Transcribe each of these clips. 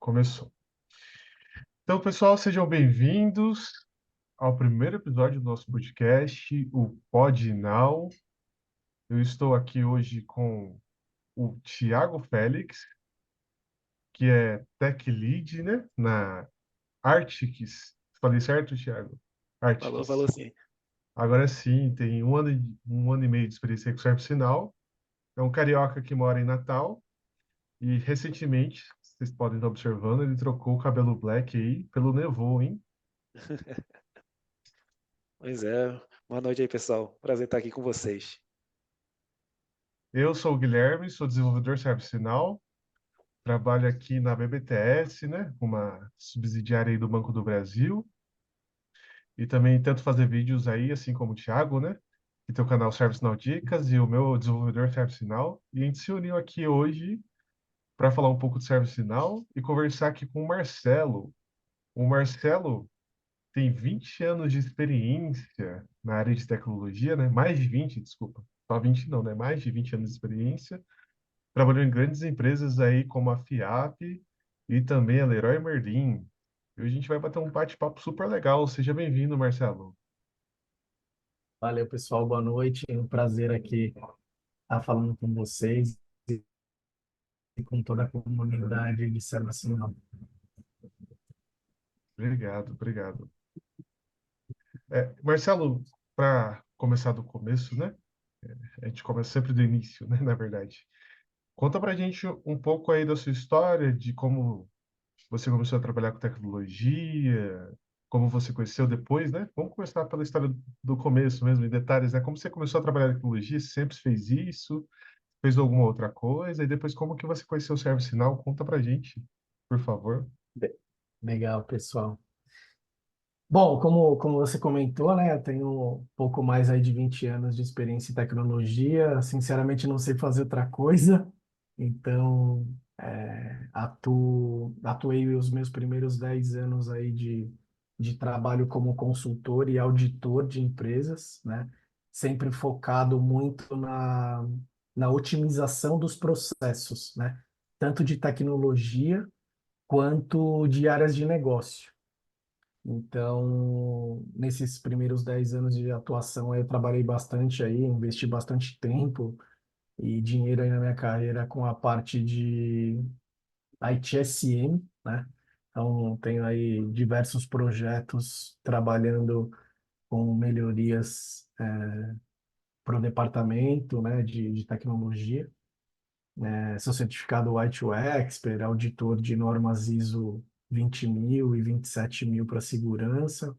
Começou. Então, pessoal, sejam bem-vindos ao primeiro episódio do nosso podcast, o Pod Now. Eu estou aqui hoje com o Thiago Félix, que é Tech Lead, né, na Arctics. Falei certo, Thiago? Falou Arctics. sim. Agora sim, tem um ano e meio de experiência com ServiceNow. É um carioca que mora em Natal e recentemente, vocês podem estar observando, ele trocou o cabelo black aí pelo Nevô, hein? Pois é. Boa noite aí, pessoal. Prazer estar aqui com vocês. Eu sou o Guilherme, sou desenvolvedor ServiceNow, trabalho aqui na BBTS, né, uma subsidiária aí do Banco do Brasil, e também tento fazer vídeos aí, assim como o Thiago, né, que tem o canal ServiceNow Dicas e o meu desenvolvedor ServiceNow, e a gente se uniu aqui hoje para falar um pouco de ServiceNow e conversar aqui com o Marcelo. O Marcelo tem 20 anos de experiência na área de tecnologia, né, mais de 20, desculpa, só 20 não, né, mais de 20 anos de experiência. Trabalhou em grandes empresas aí como a FIAP e também a Leroy Merlin. E hoje a gente vai bater um bate-papo super legal. Seja bem-vindo, Marcelo. Valeu, pessoal. Boa noite. É um prazer aqui estar falando com vocês e com toda a comunidade de ServiceNow. Obrigado, obrigado. Marcelo, para começar do começo, né? A gente começa sempre do início, né? Na verdade. Conta pra gente um pouco aí da sua história, de como você começou a trabalhar com tecnologia, como você conheceu depois, né? Vamos começar pela história do começo mesmo, em detalhes, né? Como você começou a trabalhar em tecnologia, você sempre fez isso? Fez alguma outra coisa? E depois, como que você conheceu o ServiceNow? Conta pra gente, por favor. Legal, pessoal. Bom, como você comentou, né, eu tenho um pouco mais aí de 20 anos de experiência em tecnologia. Sinceramente, não sei fazer outra coisa. Então, atuei os meus primeiros 10 anos aí de trabalho como consultor e auditor de empresas, né? Sempre focado muito na otimização dos processos, né? Tanto de tecnologia quanto de áreas de negócio. Então, nesses primeiros 10 anos de atuação, eu trabalhei bastante aí, investi bastante tempo e dinheiro aí na minha carreira com a parte de ITSM, né? Então, tenho aí diversos projetos trabalhando com melhorias para o departamento, né, de tecnologia. Sou certificado White Expert, auditor de normas ISO 20.000 e 27.000 para segurança.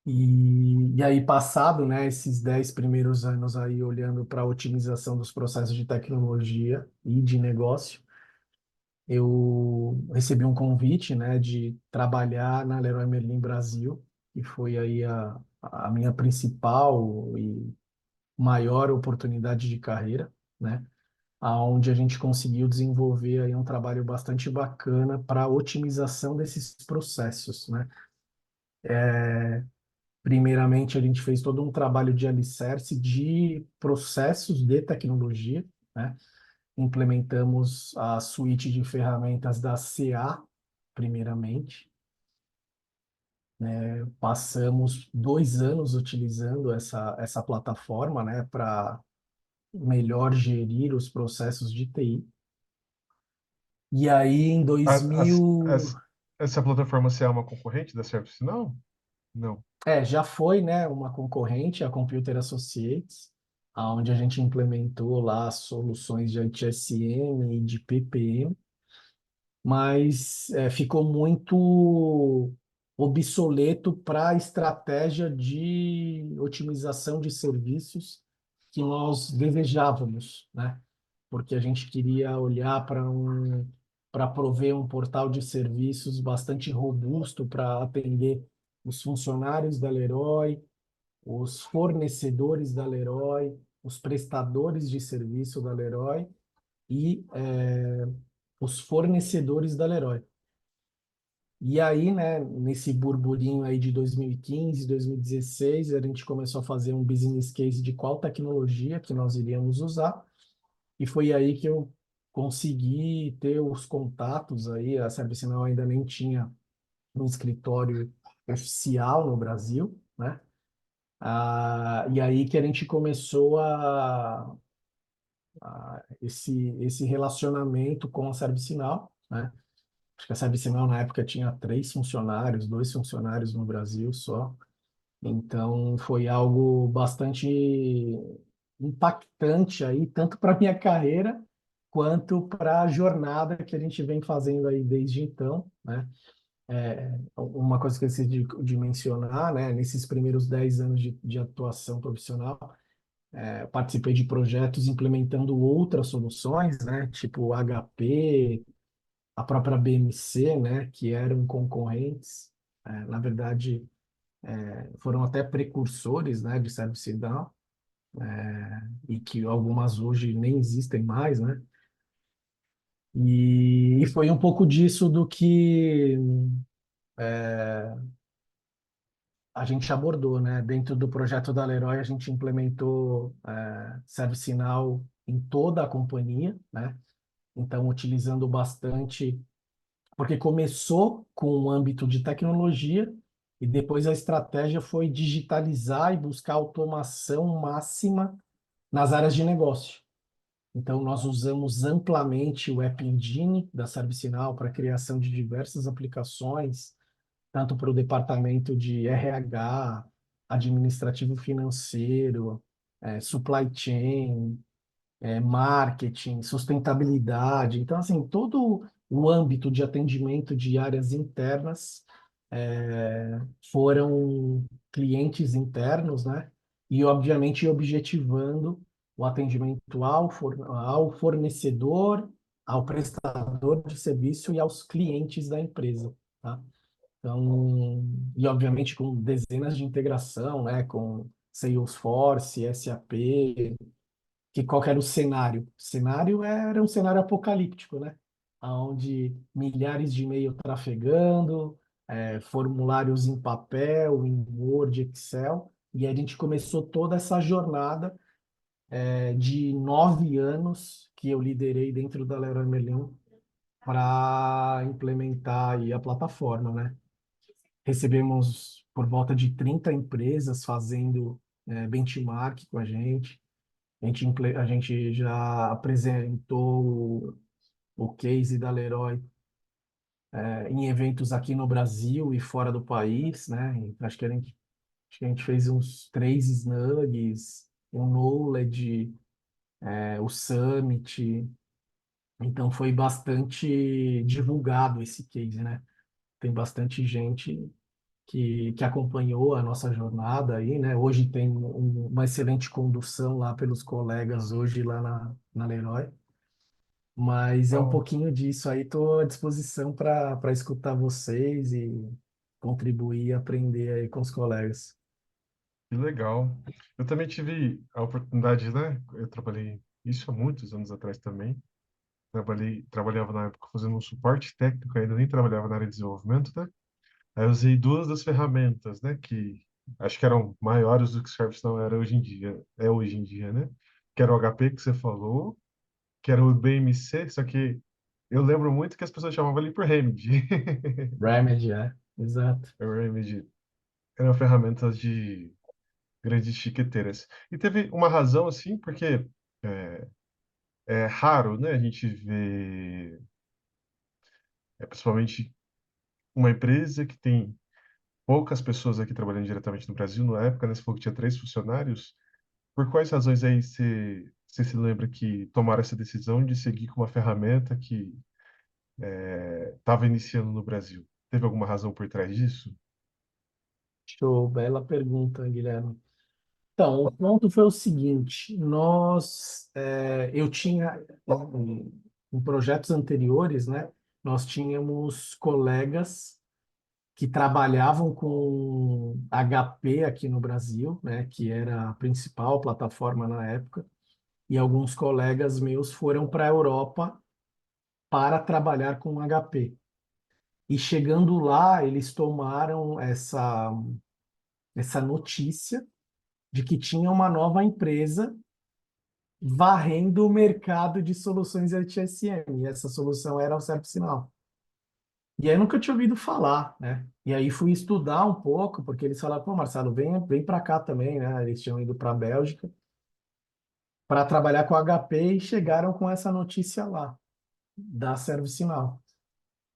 E aí, passado, né, esses 10 primeiros anos aí olhando para a otimização dos processos de tecnologia e de negócio, eu recebi um convite, né, de trabalhar na Leroy Merlin Brasil, que foi aí a minha principal e maior oportunidade de carreira, né, aonde a gente conseguiu desenvolver aí um trabalho bastante bacana para a otimização desses processos, né. Primeiramente, a gente fez todo um trabalho de alicerce de processos de tecnologia, né? Implementamos a suíte de ferramentas da CA, primeiramente. Passamos 2 anos utilizando essa plataforma, né, para melhor gerir os processos de TI. E aí, em A- as- 2000, as- essa plataforma se é uma concorrente da ServiceNow? Não. já foi, né, uma concorrente, a Computer Associates, onde a gente implementou lá soluções de ITSM e de PPM, mas ficou muito obsoleto para a estratégia de otimização de serviços que nós desejávamos, né? Porque a gente queria olhar para prover um portal de serviços bastante robusto para atender os funcionários da Leroy, os fornecedores da Leroy, os prestadores de serviço da Leroy e os fornecedores da Leroy. E aí, né, nesse burburinho aí de 2015, 2016, a gente começou a fazer um business case de qual tecnologia que nós iríamos usar. E foi aí que eu consegui ter os contatos aí, a ServiceNow ainda nem tinha um escritório oficial no Brasil, né? E aí que a gente começou esse relacionamento com a ServiceNow, né? Acho que a ServiceNow na época tinha 3 funcionários, 2 funcionários no Brasil só. Então foi algo bastante impactante aí, tanto para minha carreira quanto para a jornada que a gente vem fazendo aí desde então, né? Uma coisa que eu esqueci de mencionar, né? Nesses primeiros 10 anos de atuação profissional, participei de projetos implementando outras soluções, né? Tipo o HP, a própria BMC, né? Que eram concorrentes. Na verdade, foram até precursores, né? De ServiceNow, e que algumas hoje nem existem mais, né? E foi um pouco disso do que a gente abordou, né? Dentro do projeto da Leroy, a gente implementou ServiceNow em toda a companhia, né? Então, utilizando bastante, porque começou com o âmbito de tecnologia e depois a estratégia foi digitalizar e buscar automação máxima nas áreas de negócio. Então, nós usamos amplamente o App Engine da ServiceNow para a criação de diversas aplicações, tanto para o departamento de RH, administrativo financeiro, supply chain, marketing, sustentabilidade. Então, assim, todo o âmbito de atendimento de áreas internas foram clientes internos, né? E, obviamente, objetivando o atendimento ao fornecedor, ao prestador de serviço e aos clientes da empresa, tá? Então, e obviamente com dezenas de integração, né, com Salesforce, SAP, que qual que era o cenário? O cenário era um cenário apocalíptico, né? Onde milhares de e-mail trafegando, formulários em papel, em Word, Excel, e a gente começou toda essa jornada de 9 anos que eu liderei dentro da Leroy Merlin para implementar aí a plataforma, né? Recebemos por volta de 30 empresas fazendo benchmark com a gente. A gente já apresentou o case da Leroy em eventos aqui no Brasil e fora do país, né? Acho que a gente fez uns 3 Snugs, um Knowledge, o Summit. Então foi bastante divulgado esse case, né? Tem bastante gente que acompanhou a nossa jornada aí, né? Hoje tem uma excelente condução lá pelos colegas hoje lá na Leroy, mas é um Então, pouquinho disso aí. Estou à disposição para escutar vocês e contribuir e aprender aí com os colegas. que legal. Eu também tive a oportunidade, né? Eu trabalhei isso há muitos anos atrás também. Trabalhava na época fazendo um suporte técnico, ainda nem trabalhava na área de desenvolvimento, né? Aí eu usei duas das ferramentas, né? Que acho que eram maiores do que o ServiceNow era hoje em dia, hoje em dia, né? Que era o HP que você falou, que era o BMC, só que eu lembro muito que as pessoas chamavam ali por Remedy. Remedy, exato. O Remedy eram ferramentas de grandes chiqueteiras. E teve uma razão, assim, porque é, é raro, né? A gente vê, principalmente uma empresa que tem poucas pessoas aqui trabalhando diretamente no Brasil. Na época, né, você falou que tinha 3 funcionários. Por quais razões aí você se lembra que tomaram essa decisão de seguir com uma ferramenta que estava iniciando no Brasil? Teve alguma razão por trás disso? Show, bela pergunta, Guilherme. Então, o ponto foi o seguinte: eu tinha, em projetos anteriores, né, nós tínhamos colegas que trabalhavam com HP aqui no Brasil, né, que era a principal plataforma na época, e alguns colegas meus foram para a Europa para trabalhar com HP. E chegando lá, eles tomaram essa notícia de que tinha uma nova empresa varrendo o mercado de soluções ITSM. E essa solução era o ServiceNow. E aí eu nunca tinha ouvido falar, né? E aí fui estudar um pouco, porque eles falaram, pô, Marcelo, vem para cá também, né? Eles tinham ido para a Bélgica para trabalhar com HP e chegaram com essa notícia lá, da ServiceNow.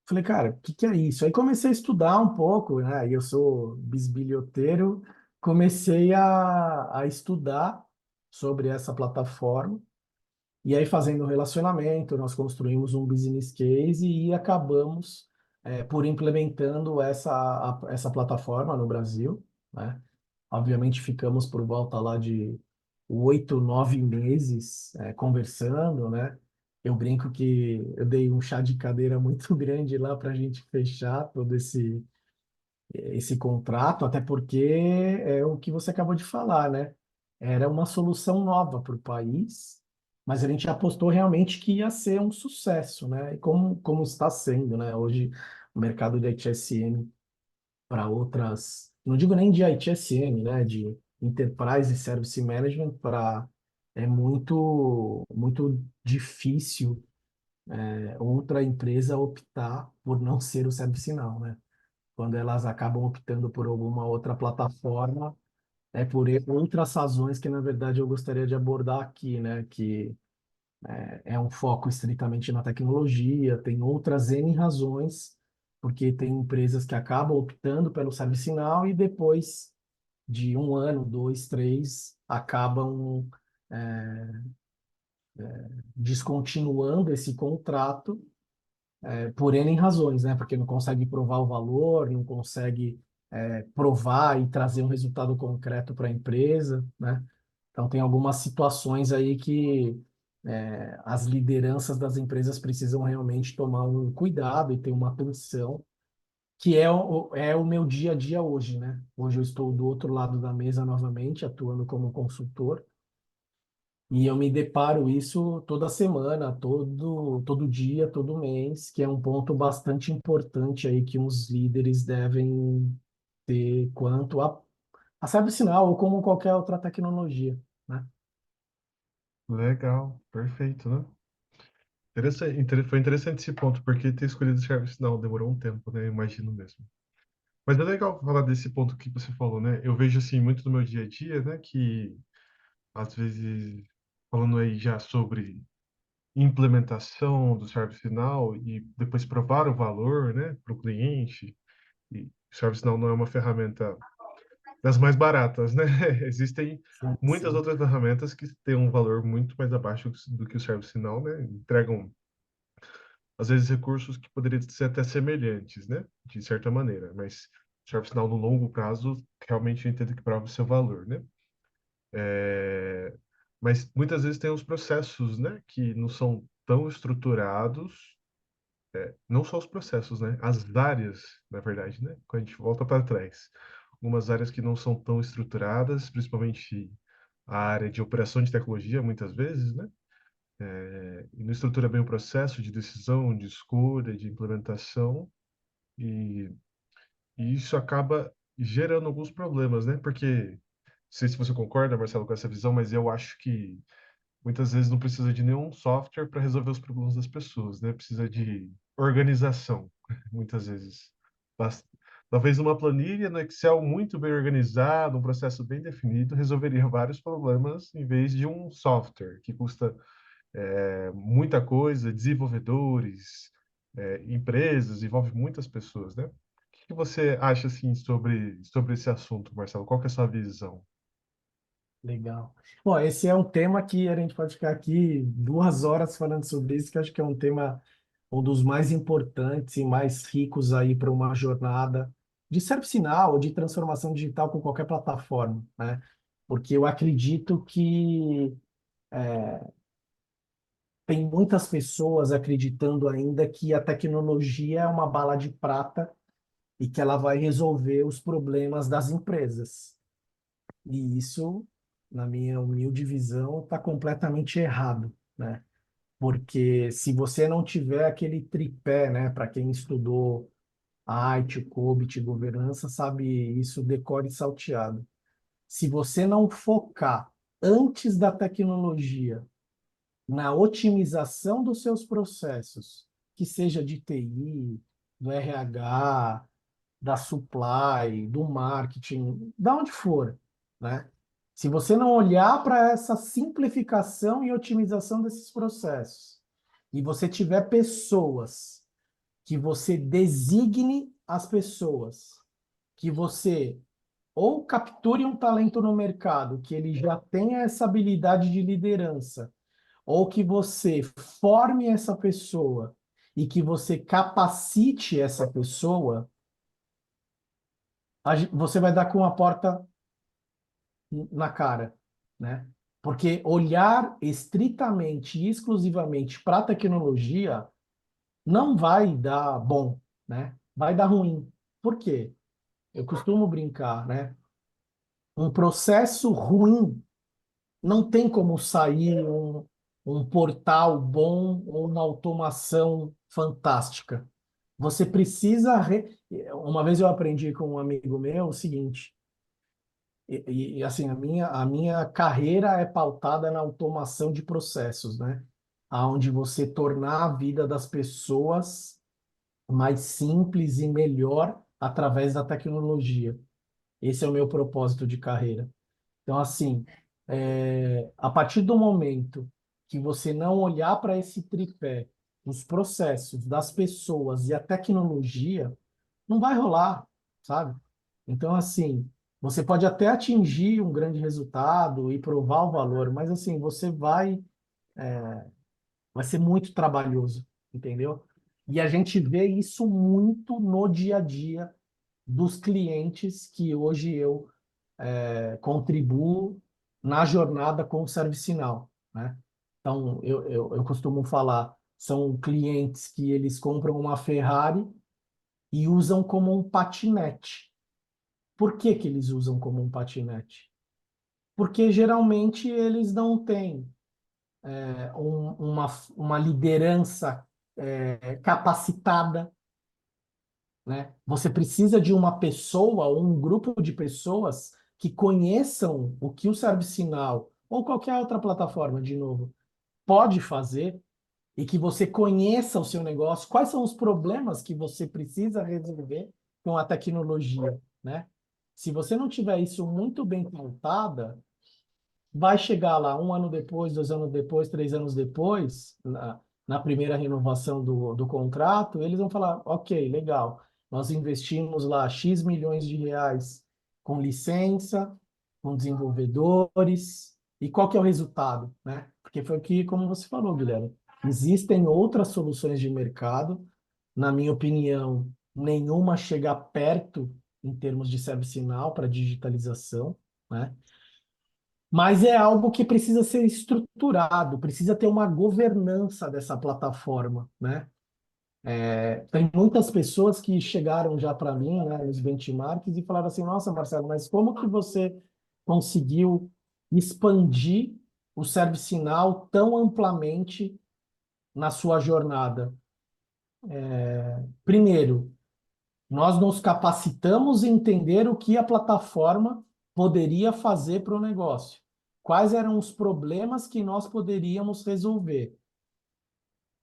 Falei, cara, o que que é isso? Aí comecei a estudar um pouco, né? E eu sou bisbilhoteiro, comecei a estudar sobre essa plataforma. E aí, fazendo um relacionamento, nós construímos um business case e acabamos por implementando essa plataforma no Brasil, né? Obviamente, ficamos por volta lá de 8, 9 meses conversando, né? Eu brinco que eu dei um chá de cadeira muito grande lá para a gente fechar todo esse contrato, até porque é o que você acabou de falar, né? Era uma solução nova para o país, mas a gente apostou realmente que ia ser um sucesso, né? E como está sendo, né? Hoje, o mercado de ITSM para outras, não digo nem de ITSM, né? De Enterprise Service Management para é muito difícil outra empresa optar por não ser o ServiceNow, né? Quando elas acabam optando por alguma outra plataforma, é por outras razões que, na verdade, eu gostaria de abordar aqui, né? Que é um foco estritamente na tecnologia, tem outras N razões, porque tem empresas que acabam optando pelo ServiceNow e depois de um ano, dois, três, acabam descontinuando esse contrato por N razões, né? Porque não consegue provar o valor, não consegue provar e trazer um resultado concreto para a empresa, né? Então, tem algumas situações aí que as lideranças das empresas precisam realmente tomar um cuidado e ter uma atenção, que é o meu dia a dia hoje, né? Hoje eu estou do outro lado da mesa novamente, atuando como consultor, e eu me deparo isso toda semana, todo dia, todo mês, que é um ponto bastante importante aí que os líderes devem ter quanto a ServiceNow ou como qualquer outra tecnologia, né? Legal, perfeito, né? Foi interessante esse ponto, porque ter escolhido o ServiceNow demorou um tempo, né? Eu imagino mesmo. Mas é legal falar desse ponto que você falou, né? Eu vejo, assim, muito no meu dia a dia, né? Que, às vezes, falando aí já sobre implementação do ServiceNow e depois provar o valor, né? Para o cliente. E o ServiceNow não é uma ferramenta das mais baratas, né? Existem Sim, muitas sim. outras ferramentas que têm um valor muito mais abaixo do que o ServiceNow, né? Entregam, às vezes, recursos que poderiam ser até semelhantes, né? De certa maneira, mas o ServiceNow, no longo prazo, realmente eu entendo que prova o seu valor, né? É, mas muitas vezes tem os processos, né? Que não são tão estruturados, não só os processos, né? As áreas, na verdade, né? Quando a gente volta para trás. Algumas áreas que não são tão estruturadas, principalmente a área de operação de tecnologia, muitas vezes, né? E não estrutura bem o processo de decisão, de escolha, de implementação, e, e isso acaba gerando alguns problemas, né? Porque, não sei se você concorda, Marcelo, com essa visão, mas eu acho que muitas vezes não precisa de nenhum software para resolver os problemas das pessoas, né? Precisa de organização, muitas vezes. Basta- Talvez uma planilha no Excel muito bem organizada, um processo bem definido, resolveria vários problemas em vez de um software que custa muita coisa, desenvolvedores, empresas, envolve muitas pessoas, né? O que que você acha assim sobre esse assunto, Marcelo? Qual que é a sua visão? Legal. Bom, esse é um tema que a gente pode ficar aqui 2 horas falando sobre isso, que eu acho que é um tema, um dos mais importantes e mais ricos aí para uma jornada de ServiceNow ou de transformação digital com qualquer plataforma, né? Porque eu acredito que tem muitas pessoas acreditando ainda que a tecnologia é uma bala de prata e que ela vai resolver os problemas das empresas. E isso, na minha humilde visão, está completamente errado, né? Porque se você não tiver aquele tripé, né, para quem estudou IT, COBIT, governança, sabe isso decore e salteado. Se você não focar antes da tecnologia na otimização dos seus processos, que seja de TI, do RH, da supply, do marketing, da onde for, né? Se você não olhar para essa simplificação e otimização desses processos, e você tiver pessoas, que você designe as pessoas, que você ou capture um talento no mercado, que ele já tenha essa habilidade de liderança, ou que você forme essa pessoa e que você capacite essa pessoa, você vai dar com a porta na cara, né? Porque olhar estritamente e exclusivamente para a tecnologia não vai dar bom, né? Vai dar ruim. Por quê? Eu costumo brincar, né? Um processo ruim não tem como sair um portal bom ou uma automação fantástica. Você precisa. Uma vez eu aprendi com um amigo meu o seguinte, assim, a minha carreira é pautada na automação de processos, né? Onde você tornar a vida das pessoas mais simples e melhor através da tecnologia. Esse é o meu propósito de carreira. Então, assim, a partir do momento que você não olhar para esse tripé, os processos das pessoas e a tecnologia, não vai rolar, sabe? Então, assim, você pode até atingir um grande resultado e provar o valor, mas, assim, vai ser muito trabalhoso, entendeu? E a gente vê isso muito no dia a dia dos clientes que hoje eu contribuo na jornada com o ServiceNow, né? Então, eu costumo falar, são clientes que eles compram uma Ferrari e usam como um patinete. Por que que eles usam como um patinete? Porque geralmente eles não têm uma liderança capacitada, né? Você precisa de uma pessoa ou um grupo de pessoas que conheçam o que o ServiceNow ou qualquer outra plataforma, de novo, pode fazer e que você conheça o seu negócio, quais são os problemas que você precisa resolver com a tecnologia, né? Se você não tiver isso muito bem pautada, vai chegar lá um ano depois, 2 anos depois, 3 anos depois, na primeira renovação do contrato, eles vão falar, ok, legal, nós investimos lá X milhões de reais com licença, com desenvolvedores, e qual que é o resultado, né? Porque foi o que, como você falou, Guilherme, existem outras soluções de mercado, na minha opinião, nenhuma chega perto em termos de ServiceNow para digitalização, né? Mas é algo que precisa ser estruturado, precisa ter uma governança dessa plataforma, né? Tem muitas pessoas que chegaram já para mim, né, nos benchmarks e falaram assim: Nossa, Marcelo, mas como que você conseguiu expandir o ServiceNow tão amplamente na sua jornada? Primeiro, nós nos capacitamos em entender o que a plataforma poderia fazer para o negócio. Quais eram os problemas que nós poderíamos resolver?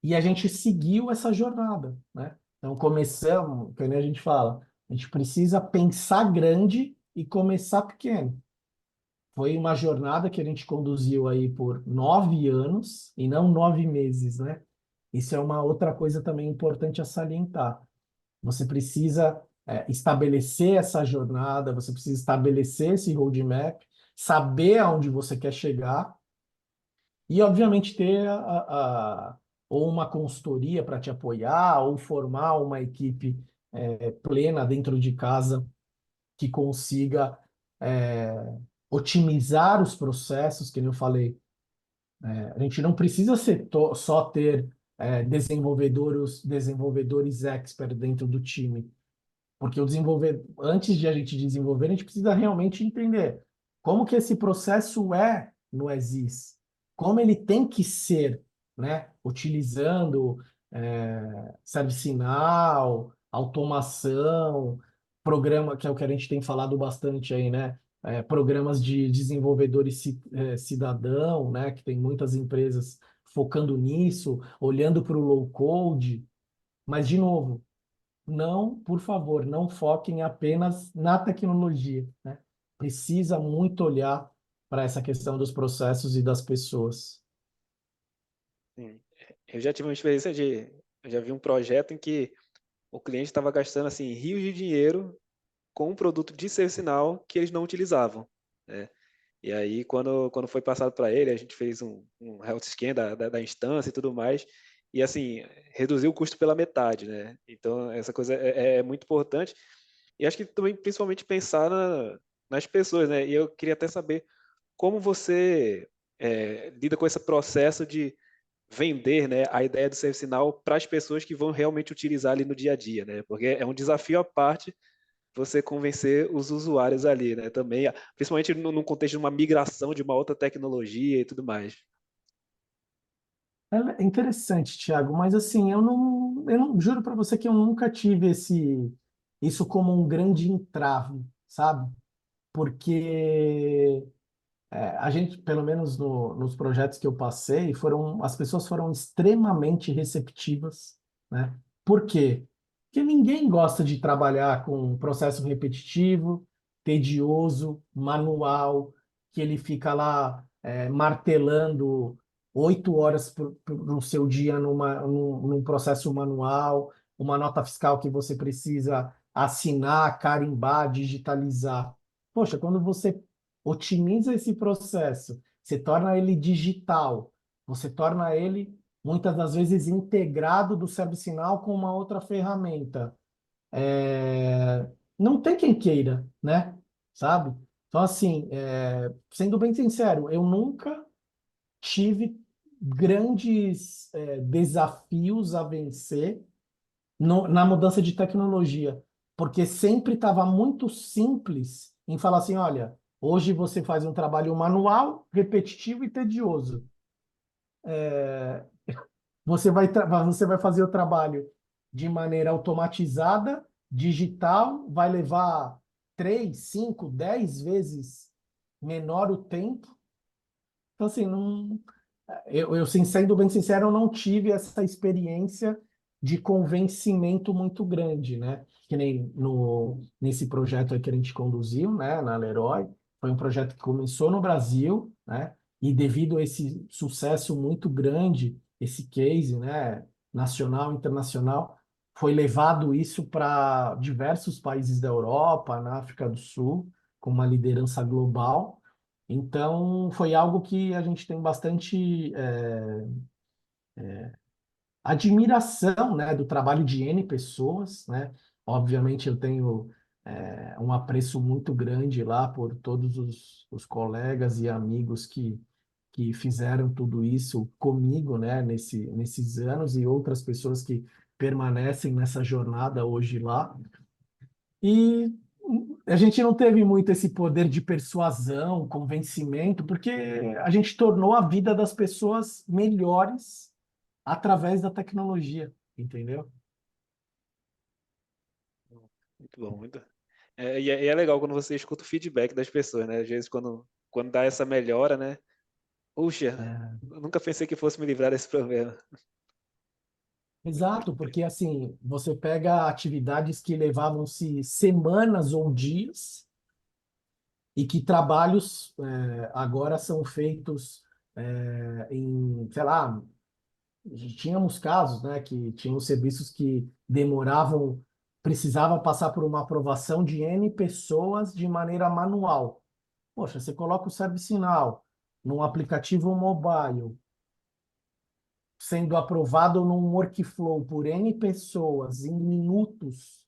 E a gente seguiu essa jornada, né? Então começamos, que nem a gente fala, a gente precisa pensar grande e começar pequeno. Foi uma jornada que a gente conduziu aí por 9 anos e não 9 meses, né? Isso é uma outra coisa também importante a salientar. Você precisa estabelecer essa jornada, você precisa estabelecer esse roadmap, saber aonde você quer chegar e, obviamente, ter ou uma consultoria para te apoiar, ou formar uma equipe plena dentro de casa que consiga otimizar os processos, que nem eu falei. A gente não precisa só ter desenvolvedores expert dentro do time. Porque antes de a gente desenvolver, a gente precisa realmente entender como que esse processo é no ESIS, como ele tem que ser, né? Utilizando ServiceNow, automação, programa, que é o que a gente tem falado bastante aí, né? Programas de desenvolvedores cidadão, né? Que tem muitas empresas focando nisso, olhando para o low code, mas, de novo, não, por favor, não foquem apenas na tecnologia, né? Precisa muito olhar para essa questão dos processos e das pessoas. Sim. Eu já tive uma experiência eu já vi um projeto em que o cliente estava gastando assim rios de dinheiro com um produto de ServiceNow que eles não utilizavam, né? E aí, quando foi passado para ele, a gente fez um health scan da instância e tudo mais, e assim, reduziu o custo pela metade, né? Então, essa coisa é muito importante. E acho que também, principalmente, pensar nas pessoas, né? E eu queria até saber como você lida com esse processo de vender, né, a ideia do ServiceNow para as pessoas que vão realmente utilizar ali no dia a dia, né? Porque é um desafio à parte você convencer os usuários ali, né? Também, principalmente no contexto de uma migração de uma outra tecnologia e tudo mais. É interessante, Thiago, mas assim, eu não juro para você que eu nunca tive isso como um grande entrave, sabe? Porque a gente, pelo menos nos projetos que eu passei, as pessoas foram extremamente receptivas, né? Por quê? Porque ninguém gosta de trabalhar com um processo repetitivo, tedioso, manual, que ele fica lá martelando 8 horas no seu dia num processo manual, uma nota fiscal que você precisa assinar, carimbar, digitalizar. Poxa, quando você otimiza esse processo, você torna ele digital, você torna ele muitas das vezes integrado do ServiceNow com uma outra ferramenta. É, Não tem quem queira, né? Sabe? Então, assim, sendo bem sincero, eu nunca tive grandes desafios a vencer na mudança de tecnologia, porque sempre estava muito simples em falar assim, olha, hoje você faz um trabalho manual, repetitivo e tedioso. Você vai fazer o trabalho de maneira automatizada, digital, vai levar 3, 5, 10 vezes menor o tempo. Então, assim, não, sendo bem sincero, eu não tive essa experiência de convencimento muito grande, né? Que nem nesse projeto aí que a gente conduziu, né, na Leroy, foi um projeto que começou no Brasil, né? E devido a esse sucesso muito grande, esse case, né, nacional, internacional, foi levado isso para diversos países da Europa, na África do Sul, com uma liderança global. Então, foi algo que a gente tem bastante admiração, né, do trabalho de N pessoas, né? Obviamente, eu tenho um apreço muito grande lá por todos os colegas e amigos que fizeram tudo isso comigo, né, nesses anos e outras pessoas que permanecem nessa jornada hoje lá. E a gente não teve muito esse poder de persuasão, convencimento, porque a gente tornou a vida das pessoas melhores através da tecnologia, entendeu? Muito bom, muito. E é legal quando você escuta o feedback das pessoas, né? Às vezes, quando dá essa melhora, né? Puxa, É, eu nunca pensei que fosse me livrar desse problema. exato, porque assim, você pega atividades que levavam-se semanas ou dias e que trabalhos agora são feitos sei lá, tínhamos casos, né, que tinham serviços que demoravam, precisava passar por uma aprovação de N pessoas de maneira manual. Poxa, você coloca o ServiceNow num aplicativo mobile, sendo aprovado num workflow por N pessoas em minutos,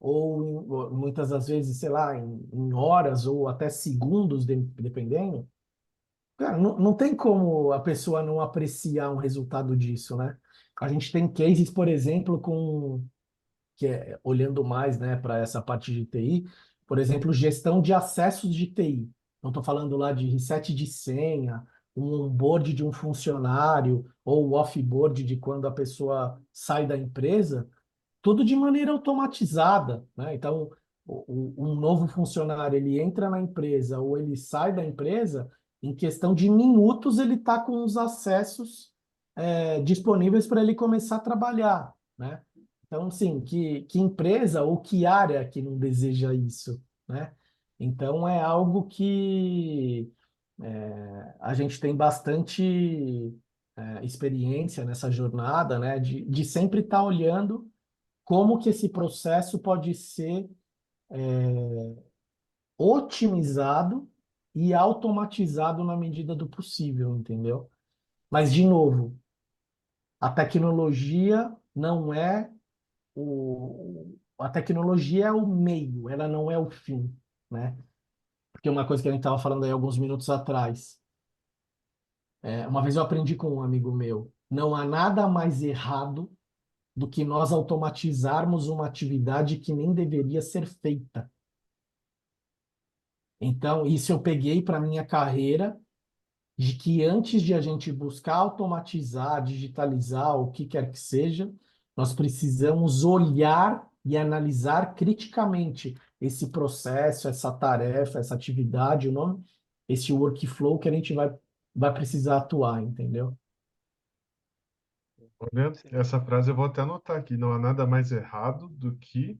ou muitas das vezes, sei lá, em horas ou até segundos, dependendo. Cara, não tem como a pessoa não apreciar um resultado disso, né? A gente tem cases, por exemplo, olhando mais, né, para essa parte de TI, por exemplo, gestão de acessos de TI. Não estou falando lá de reset de senha, um onboard de um funcionário ou o offboard de quando a pessoa sai da empresa, tudo de maneira automatizada, né? Então, um novo funcionário, ele entra na empresa ou ele sai da empresa, em questão de minutos ele está com os acessos disponíveis para ele começar a trabalhar, né? Então, sim, que empresa ou que área que não deseja isso, né? Então, é algo que a gente tem bastante experiência nessa jornada, né? De sempre estar olhando como que esse processo pode ser otimizado e automatizado na medida do possível, entendeu? Mas, de novo, a tecnologia não é a tecnologia é o meio, ela não é o fim, né? Porque uma coisa que a gente estava falando aí alguns minutos atrás, uma vez eu aprendi com um amigo meu, não há nada mais errado do que nós automatizarmos uma atividade que nem deveria ser feita. Então, isso eu peguei para minha carreira, de que antes de a gente buscar automatizar, digitalizar, o que quer que seja, nós precisamos olhar e analisar criticamente esse processo, essa tarefa, essa atividade, o nome, esse workflow que a gente vai precisar atuar, entendeu? Olha, Sim, essa frase eu vou até anotar aqui. Não há nada mais errado do que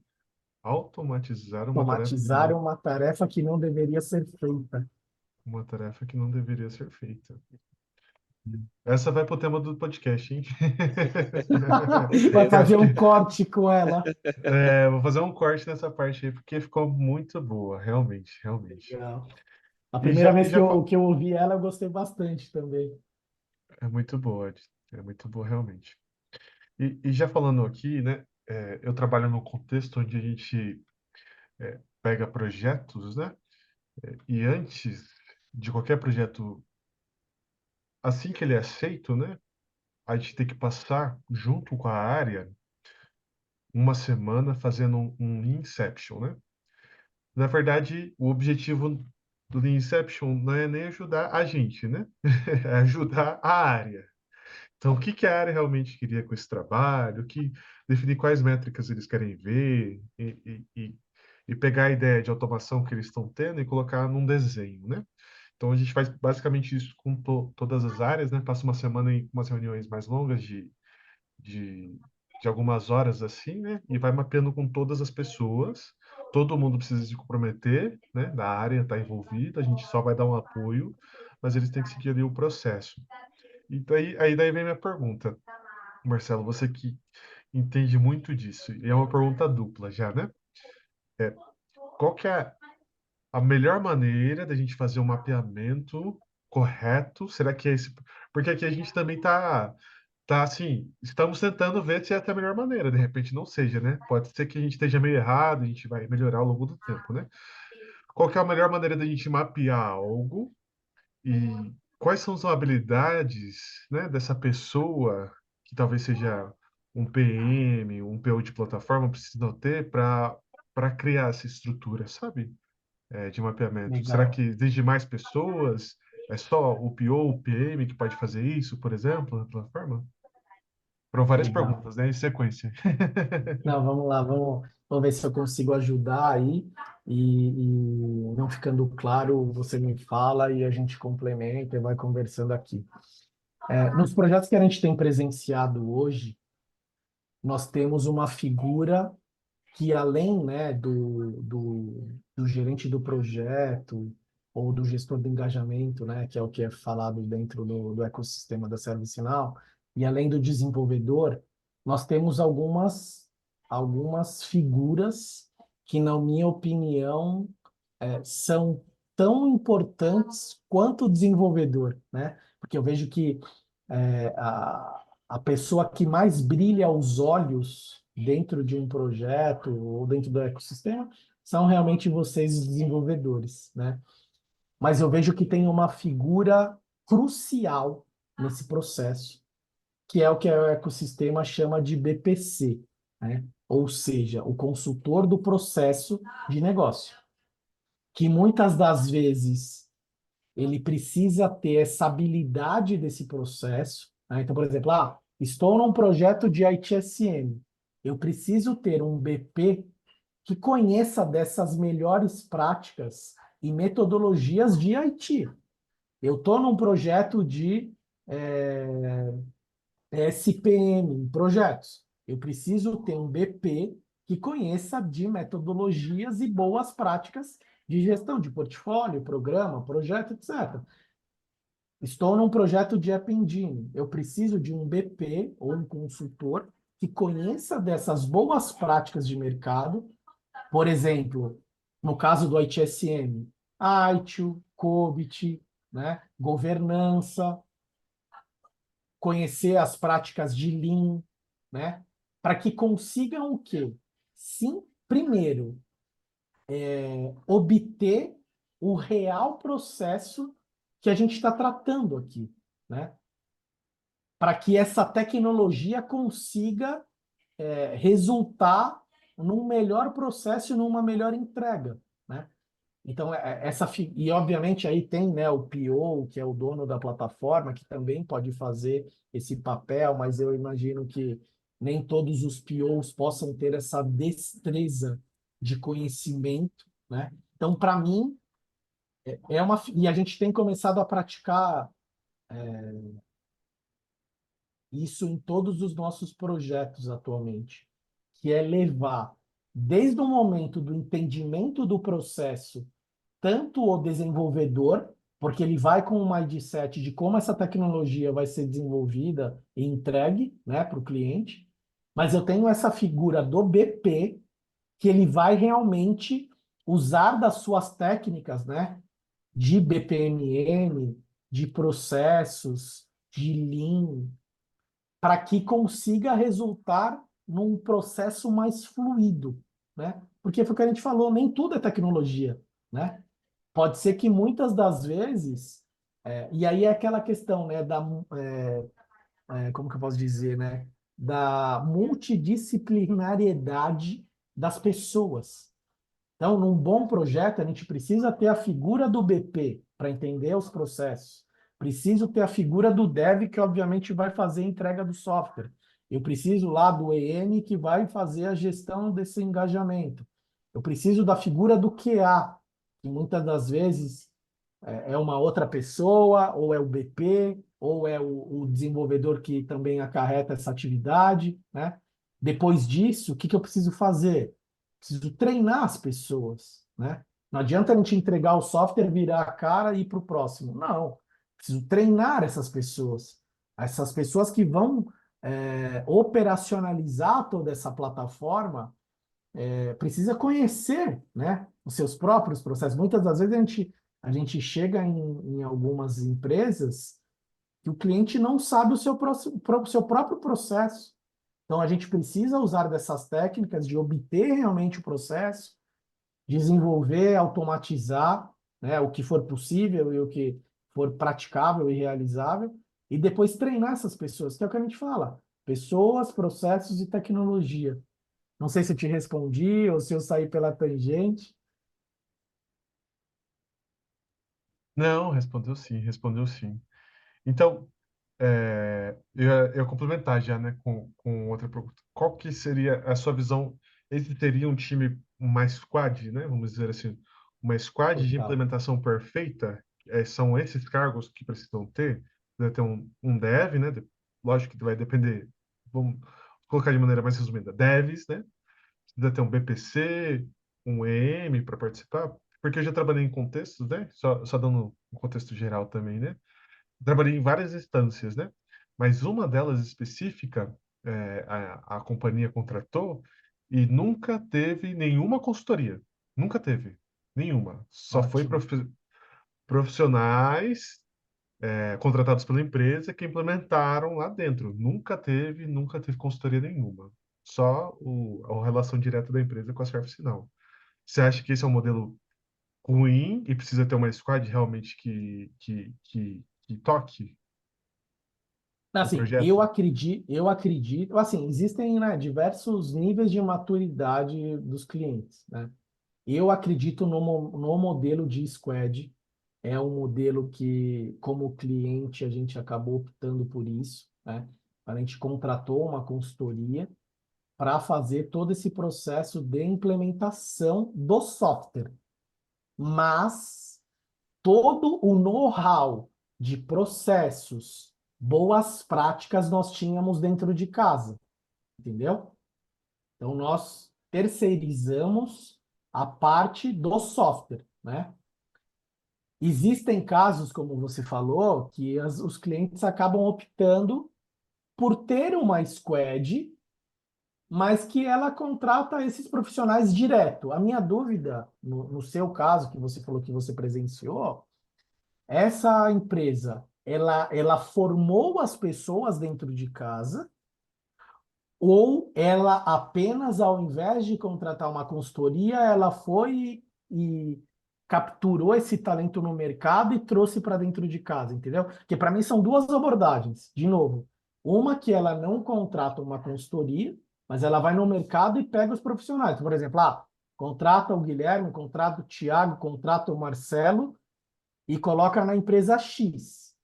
automatizar Automatizar uma tarefa que não deveria ser feita. uma tarefa que não deveria ser feita. Essa vai pro tema do podcast, hein? Vai Eu fazer acho que um corte com ela. vou fazer um corte nessa parte aí, porque ficou muito boa, realmente, realmente. Legal. A E primeira já, e vez já que eu ouvi ela, eu gostei bastante também. é muito boa, é muito boa realmente. E já falando aqui, né? Eu trabalho num contexto onde a gente pega projetos, né? E antes de qualquer projeto, assim que ele é aceito, né? A gente tem que passar junto com a área uma semana fazendo um Inception, né? Na verdade, o objetivo do Lean Inception não é nem ajudar a gente, né? É ajudar a área. Então, o que que a área realmente queria com esse trabalho, definir quais métricas eles querem ver e pegar a ideia de automação que eles estão tendo e colocar num desenho, né? Então, a gente faz basicamente isso com todas as áreas, né? Passa uma semana em umas reuniões mais longas de, de algumas horas assim, né? E vai mapeando com todas as pessoas. Todo mundo precisa se comprometer, né? Da área está envolvida, a gente só vai dar um apoio, mas eles têm que seguir ali o processo. E daí vem minha pergunta, Marcelo, você que entende muito disso, e é uma pergunta dupla já, né? Qual que é a melhor maneira da gente fazer um mapeamento correto? Será que é esse? Porque aqui a gente também tá assim, estamos tentando ver se essa é a melhor maneira, de repente não seja, né? Pode ser que a gente esteja meio errado, a gente vai melhorar ao longo do tempo, né? Qual que é a melhor maneira da gente mapear algo e quais são as habilidades, né, dessa pessoa que talvez seja um PM, um PO de plataforma precisa ter para criar essa estrutura, sabe? De mapeamento. Será que Legal, exige mais pessoas? É só o PO, o PM que pode fazer isso, por exemplo, na plataforma? Foram várias legal. perguntas, né? Em sequência. Não, vamos lá, vamos ver se eu consigo ajudar aí e não ficando claro, você me fala e a gente complementa e vai conversando aqui. Nos projetos que a gente tem presenciado hoje, nós temos uma figura que além, né, do gerente do projeto ou do gestor de engajamento, né, que é o que é falado dentro do ecossistema da ServiceNow, e além do desenvolvedor, nós temos algumas figuras que, na minha opinião, são tão importantes quanto o desenvolvedor, né? Porque eu vejo que a pessoa que mais brilha aos olhos dentro de um projeto ou dentro do ecossistema são realmente vocês, os desenvolvedores, né? Mas eu vejo que tem uma figura crucial nesse processo, que é o que o ecossistema chama de BPC, né? Ou seja, o consultor do processo de negócio, que muitas das vezes ele precisa ter essa habilidade desse processo, né? Então, por exemplo, estou num projeto de ITSM. Eu preciso ter um BP que conheça dessas melhores práticas e metodologias de IT. Eu estou num projeto de SPM em projetos. Eu preciso ter um BP que conheça de metodologias e boas práticas de gestão de portfólio, programa, projeto, etc. Estou num projeto de App Engine. Eu preciso de um BP ou um consultor que conheça dessas boas práticas de mercado. Por exemplo, no caso do ITSM, ITIL, COBIT, né? Governança, conhecer as práticas de Lean, né? Para que consigam o quê? Sim, primeiro, obter o real processo que a gente está tratando aqui, né? Para que essa tecnologia consiga resultar num melhor processo e numa melhor entrega, né? Então, e obviamente aí tem, né, o PO, que é o dono da plataforma, que também pode fazer esse papel, mas eu imagino que nem todos os POs possam ter essa destreza de conhecimento, né? Então, para mim, e a gente tem começado a praticar isso em todos os nossos projetos atualmente, que é levar, desde o momento do entendimento do processo, tanto o desenvolvedor, porque ele vai com um mindset de como essa tecnologia vai ser desenvolvida e entregue, né, para o cliente, mas eu tenho essa figura do BP, que ele vai realmente usar das suas técnicas, né, de BPMN, de processos, de Lean, para que consiga resultar num processo mais fluido, né? Porque foi o que a gente falou, nem tudo é tecnologia, né? Pode ser que muitas das vezes, e aí é aquela questão, né, como que eu posso dizer, né, da multidisciplinariedade das pessoas. Então, num bom projeto, a gente precisa ter a figura do BP para entender os processos. Preciso ter a figura do dev, que obviamente vai fazer a entrega do software. Eu preciso lá do EM, que vai fazer a gestão desse engajamento. Eu preciso da figura do QA, que muitas das vezes é uma outra pessoa, ou é o BP, ou é o desenvolvedor que também acarreta essa atividade, né? Depois disso, o que que eu preciso fazer? Preciso treinar as pessoas, né? Não adianta a gente entregar o software, virar a cara e ir para o próximo. Não. Preciso treinar essas pessoas que vão operacionalizar toda essa plataforma, precisa conhecer, né, os seus próprios processos. Muitas das vezes a gente chega em algumas empresas que o cliente não sabe o seu próprio processo. Então, a gente precisa usar dessas técnicas de obter realmente o processo, desenvolver, automatizar, né, o que for possível e o que for praticável e realizável, e depois treinar essas pessoas, que é o que a gente fala: pessoas, processos e tecnologia. Não sei se eu te respondi ou se eu saí pela tangente. Não, respondeu sim, respondeu sim. Então, eu ia complementar já, né, com outra pergunta. Qual que seria a sua visão? Esse seria um time, uma squad, né? Vamos dizer assim, uma squad de Total. implementação perfeita? São esses cargos que precisam ter? Precisa ter um dev, né? Lógico que vai depender, vamos colocar de maneira mais resumida, devs, né? Precisa ter um BPC, um EM para participar, porque eu já trabalhei em contextos, né? Só dando um contexto geral também, né? Trabalhei em várias instâncias, né? Mas uma delas específica, a companhia contratou e nunca teve nenhuma consultoria. Nunca teve. Nenhuma. Só foi Ótimo. profissionais, contratados pela empresa que implementaram lá dentro. Nunca teve consultoria nenhuma. Só a relação direta da empresa com a ServiceNow. Você acha que esse é um modelo ruim e precisa ter uma squad realmente que toque o Assim, projeto? eu acredito, assim, existem, né, diversos níveis de maturidade dos clientes, né? Eu acredito no modelo de squad, é um modelo que, como cliente, a gente acabou optando por isso, né? A gente contratou uma consultoria para fazer todo esse processo de implementação do software, mas todo o know-how de processos, boas práticas nós tínhamos dentro de casa, entendeu? Então, nós terceirizamos a parte do software, né? Existem casos, como você falou, que os clientes acabam optando por ter uma squad, mas que ela contrata esses profissionais direto. A minha dúvida, no seu caso, que você falou que você presenciou, essa empresa, ela formou as pessoas dentro de casa, ou ela apenas, ao invés de contratar uma consultoria, ela foi e capturou esse talento no mercado e trouxe para dentro de casa, entendeu? Porque para mim são duas abordagens. De novo, uma que ela não contrata uma consultoria, mas ela vai no mercado e pega os profissionais. Por exemplo, contrata o Guilherme, contrata o Thiago, contrata o Marcelo e coloca na empresa X,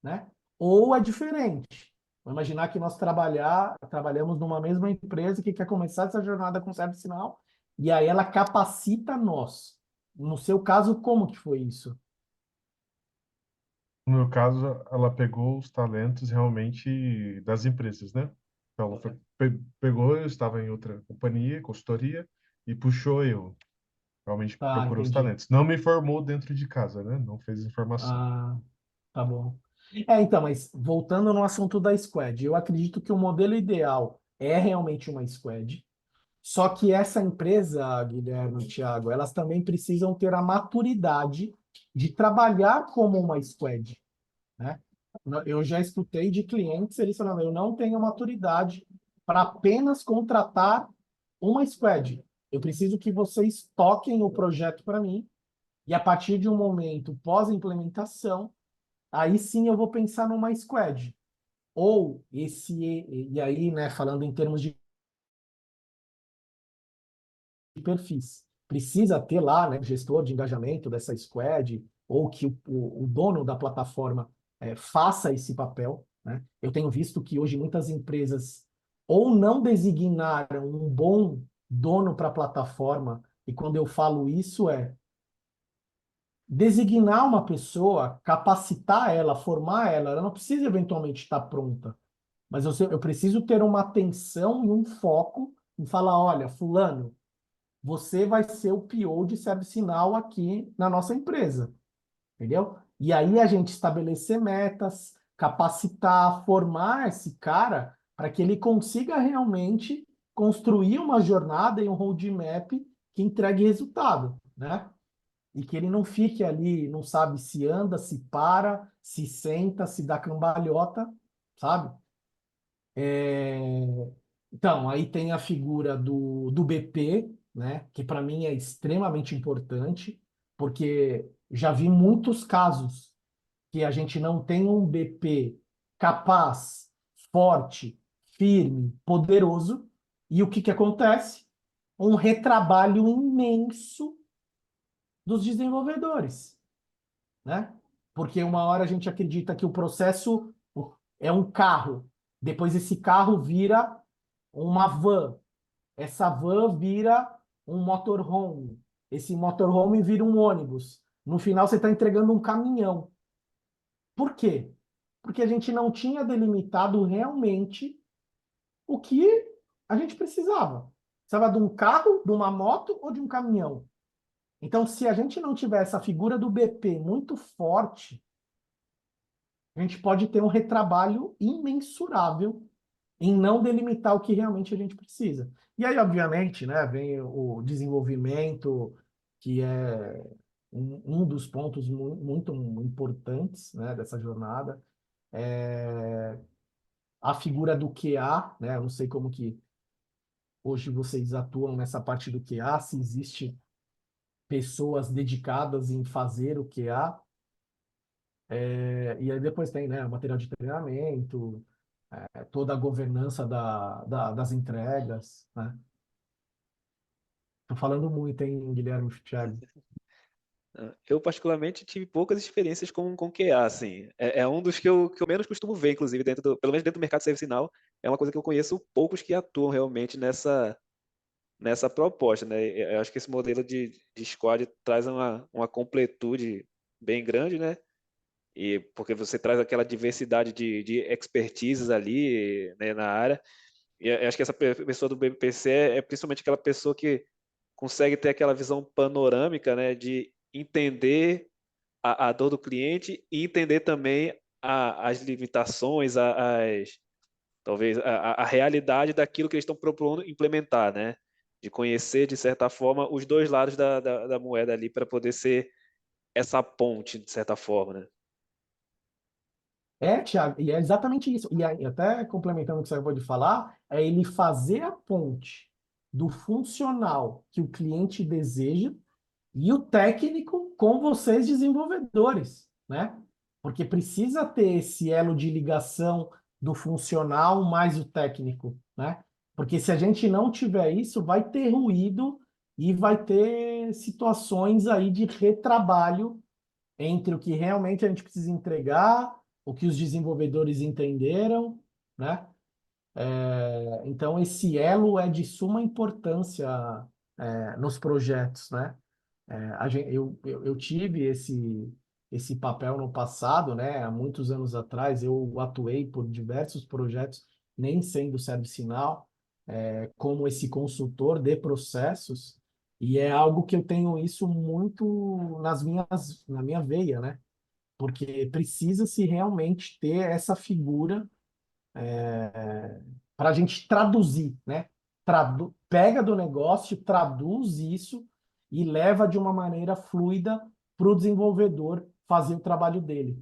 né? Ou é diferente. Vamos imaginar que nós trabalhamos numa mesma empresa que quer começar essa jornada com ServiceNow e aí ela capacita nós. No seu caso, como que foi isso? No meu caso, ela pegou os talentos realmente das empresas, né? Então, ela pegou, eu estava em outra companhia, consultoria, e puxou eu. Realmente Tá, procurou os entendi. talentos. Não me formou dentro de casa, né? Não fez informação. Ah, tá bom. Então, mas voltando no assunto da squad, eu acredito que o modelo ideal é realmente uma squad. Só que essa empresa, Guilherme e Thiago, elas também precisam ter a maturidade de trabalhar como uma squad, né? Eu já escutei de clientes, eles falando, eu não tenho maturidade para apenas contratar uma squad. Eu preciso que vocês toquem o projeto para mim e a partir de um momento pós-implementação, aí sim eu vou pensar numa squad. Ou e aí, né, falando em termos de perfis. Precisa ter lá, né, gestor de engajamento dessa squad, ou que o dono da plataforma faça esse papel, né? Eu tenho visto que hoje muitas empresas ou não designaram um bom dono para a plataforma, e quando eu falo isso designar uma pessoa, capacitar ela, formar ela, ela não precisa eventualmente estar pronta, mas eu preciso ter uma atenção e um foco em falar, olha, fulano, você vai ser o PO de ServiceNow aqui na nossa empresa, entendeu? E aí a gente estabelecer metas, capacitar, formar esse cara para que ele consiga realmente construir uma jornada e um roadmap que entregue resultado, né? E que ele não fique ali, não sabe se anda, se para, se senta, se dá cambalhota, sabe? Então, aí tem a figura do BP, né, que para mim é extremamente importante, porque já vi muitos casos que a gente não tem um BP capaz, forte, firme, poderoso, e o que que acontece? Um retrabalho imenso dos desenvolvedores, né? Porque uma hora a gente acredita que o processo é um carro, depois esse carro vira uma van, essa van vira um motorhome, esse motorhome vira um ônibus. No final você está entregando um caminhão. Por quê? Porque a gente não tinha delimitado realmente o que a gente precisava. Precisava de um carro, de uma moto ou de um caminhão. Então, se a gente não tiver essa figura do BP muito forte, a gente pode ter um retrabalho imensurável em não delimitar o que realmente a gente precisa. E aí, obviamente, né, vem o desenvolvimento, que é um dos pontos muito importantes, né, dessa jornada. É a figura do QA, né, eu não sei como que hoje vocês atuam nessa parte do QA, se existe pessoas dedicadas em fazer o QA. E aí depois tem, né, o material de treinamento, toda a governança das entregas, né? Tô falando muito, hein, Guilherme Thiago? Eu, particularmente, tive poucas experiências com QA, assim. É um dos que eu menos costumo ver, inclusive, pelo menos dentro do mercado ServiceNow, é uma coisa que eu conheço poucos que atuam realmente nessa proposta, né? Eu acho que esse modelo de squad traz uma completude bem grande, né? e porque você traz aquela diversidade de expertises ali, né, na área. E eu acho que essa pessoa do BPC é principalmente aquela pessoa que consegue ter aquela visão panorâmica, né, de entender a dor do cliente e entender também as limitações, talvez a realidade daquilo que eles estão propondo implementar, né? De conhecer, de certa forma, os dois lados da moeda ali para poder ser essa ponte, de certa forma, né? Thiago, e é exatamente isso. E aí, até complementando o que você acabou de falar, é ele fazer a ponte do funcional que o cliente deseja e o técnico com vocês, desenvolvedores, né? Porque precisa ter esse elo de ligação do funcional mais o técnico, né? Porque se a gente não tiver isso, vai ter ruído e vai ter situações aí de retrabalho entre o que realmente a gente precisa entregar, o que os desenvolvedores entenderam, né? Então, esse elo é de suma importância, nos projetos, né? Eu tive esse papel no passado, né? Há muitos anos atrás, eu atuei por diversos projetos, nem sendo ServiceNow, como esse consultor de processos, e é algo que eu tenho isso muito na minha veia, né? Porque precisa-se realmente ter essa figura para a gente traduzir, né? Pega do negócio, traduz isso e leva de uma maneira fluida para o desenvolvedor fazer o trabalho dele.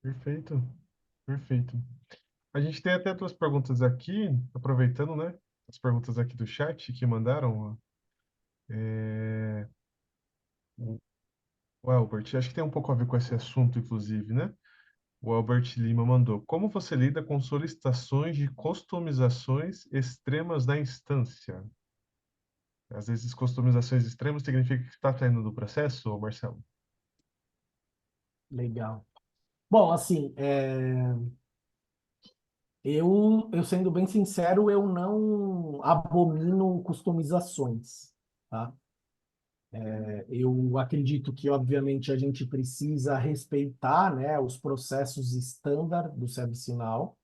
Perfeito, perfeito. A gente tem até duas perguntas aqui, aproveitando, né? As perguntas aqui do chat que mandaram. É, o Albert, acho que tem um pouco a ver com esse assunto, inclusive, né? O Albert Lima mandou: como você lida com solicitações de customizações extremas da instância? Às vezes, customizações extremas significa que está saindo do processo, Marcelo? Legal. Bom, assim, eu sendo bem sincero, eu não abomino customizações, tá? Eu acredito que, obviamente, a gente precisa respeitar, né, os processos estándar do ServiceNow,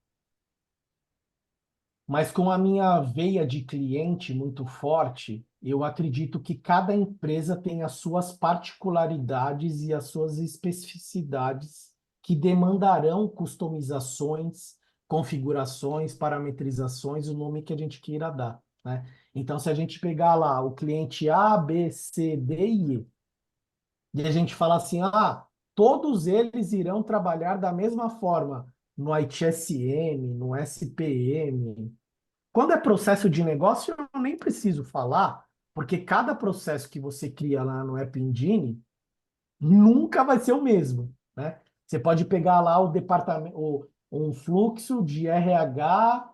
mas com a minha veia de cliente muito forte, eu acredito que cada empresa tem as suas particularidades e as suas especificidades que demandarão customizações, configurações, parametrizações, o nome que a gente queira dar, né? Então, se a gente pegar lá o cliente A, B, C, D e E, e a gente fala assim, todos eles irão trabalhar da mesma forma no ITSM, no SPM. Quando é processo de negócio, eu nem preciso falar, porque cada processo que você cria lá no App Engine nunca vai ser o mesmo, né? Você pode pegar lá o departamento, um fluxo de RH,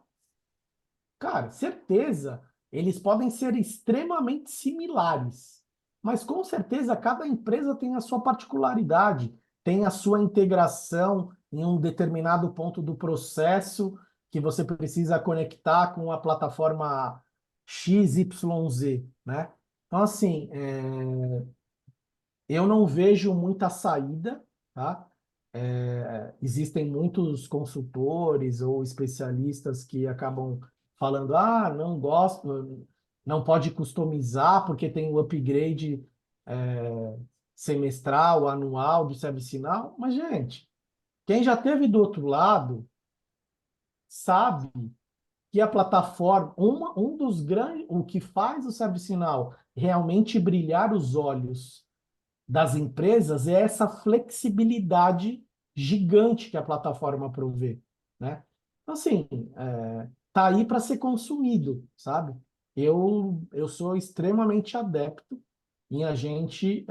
cara, certeza, eles podem ser extremamente similares, mas com certeza cada empresa tem a sua particularidade, tem a sua integração em um determinado ponto do processo que você precisa conectar com a plataforma XYZ, né? Então, assim, eu não vejo muita saída, tá? Existem muitos consultores ou especialistas que acabam falando, não gosto, não pode customizar porque tem o upgrade semestral, anual do ServiceNow. Mas, gente, quem já teve do outro lado sabe que a plataforma, um dos grandes, o que faz o ServiceNow realmente brilhar os olhos das empresas é essa flexibilidade gigante que a plataforma provê, né? Então, assim, tá aí para ser consumido, sabe? Eu sou extremamente adepto em a gente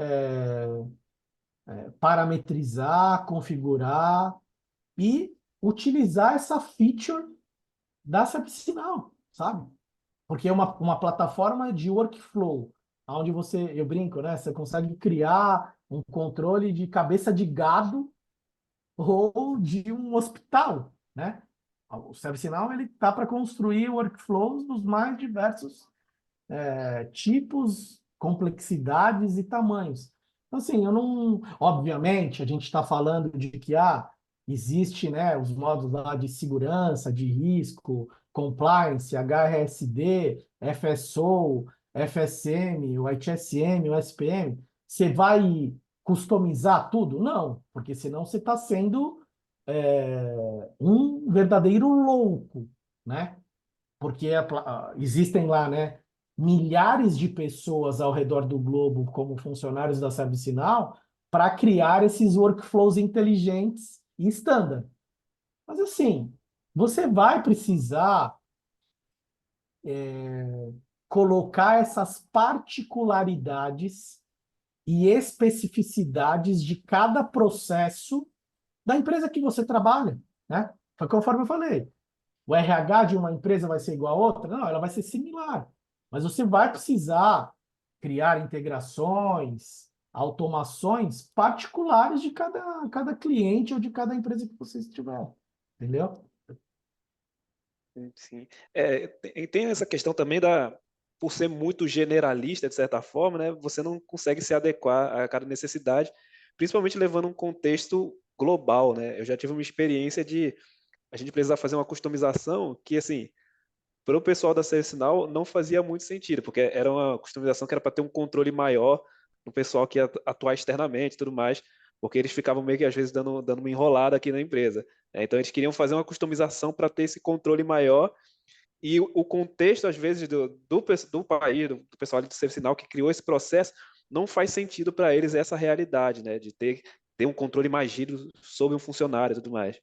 parametrizar, configurar e utilizar essa feature da ServiceNow, sabe? Porque é uma plataforma de workflow, onde eu brinco, né? Você consegue criar um controle de cabeça de gado ou de um hospital, né? O ServiceNow ele tá para construir workflows dos mais diversos tipos, complexidades e tamanhos. Então, assim, eu não. Obviamente, a gente está falando de que existe, né, os modos lá de segurança, de risco, compliance, HRSD, FSO, FSM, o ITSM, o SPM. Você vai customizar tudo? Não, porque senão você está sendo um verdadeiro louco, né? Porque existem lá, né, milhares de pessoas ao redor do globo como funcionários da ServiceNow para criar esses workflows inteligentes e standard. Mas assim, você vai precisar colocar essas particularidades e especificidades de cada processo da empresa que você trabalha, né? Foi conforme eu falei. O RH de uma empresa vai ser igual a outra? Não, ela vai ser similar. Mas você vai precisar criar integrações, automações particulares de cada cliente ou de cada empresa que você estiver. Entendeu? Sim. Tem essa questão também por ser muito generalista, de certa forma, né, você não consegue se adequar a cada necessidade, principalmente levando um contexto global, né? Eu já tive uma experiência de a gente precisar fazer uma customização que, assim, para o pessoal da ServiceNow não fazia muito sentido, porque era uma customização que era para ter um controle maior no pessoal que ia atuar externamente e tudo mais, porque eles ficavam meio que às vezes dando uma enrolada aqui na empresa. Então eles queriam fazer uma customização para ter esse controle maior e o contexto, às vezes, do país, do pessoal ali do ServiceNow que criou esse processo, não faz sentido para eles essa realidade, né? De ter um controle mais rígido sobre um funcionário e tudo mais.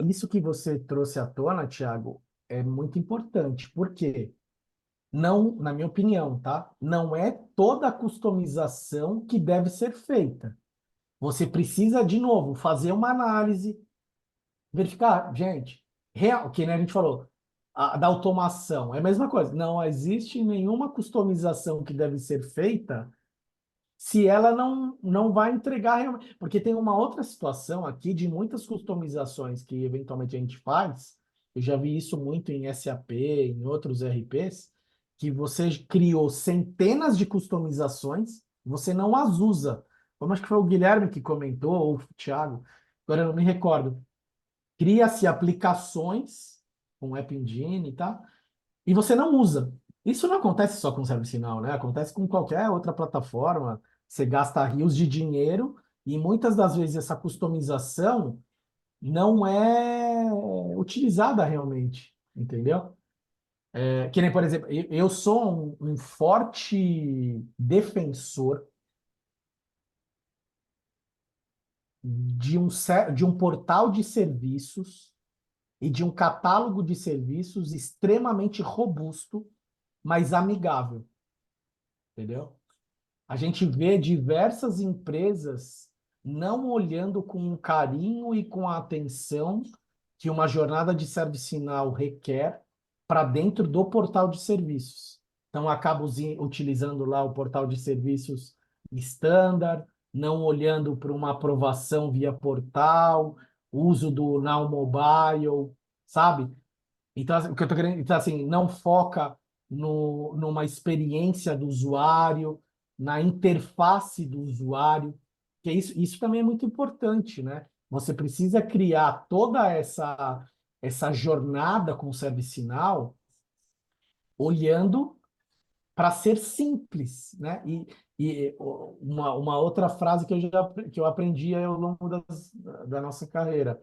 Isso que você trouxe à tona, Thiago, é muito importante, porque não, na minha opinião, tá? Não é toda a customização que deve ser feita. Você precisa, de novo, fazer uma análise, verificar, gente, real, que nem a gente falou, da automação, é a mesma coisa. Não existe nenhuma customização que deve ser feita se ela não vai entregar realmente. Porque tem uma outra situação aqui de muitas customizações que eventualmente a gente faz, eu já vi isso muito em SAP, em outros RPs, que você criou centenas de customizações, você não as usa. Como acho que foi o Guilherme que comentou, ou o Thiago, agora eu não me recordo. Cria-se aplicações com App Engine e tal, e você não usa. Isso não acontece só com o ServiceNow, né? Acontece com qualquer outra plataforma. Você gasta rios de dinheiro e muitas das vezes essa customização não é utilizada realmente, entendeu? Que nem, por exemplo, eu sou um forte defensor de um portal de serviços e de um catálogo de serviços extremamente robusto, mas amigável, entendeu? A gente vê diversas empresas não olhando com o carinho e com a atenção que uma jornada de ServiceNow requer para dentro do portal de serviços. Então, acabo utilizando lá o portal de serviços standard, não olhando para uma aprovação via portal, uso do Now Mobile, sabe? Então, o que eu tô querendo, então, assim, não foca numa experiência do usuário, na interface do usuário, que isso também é muito importante, né? Você precisa criar toda essa jornada com o ServiceNow olhando para ser simples, né? E uma outra frase que eu aprendi ao longo da nossa carreira.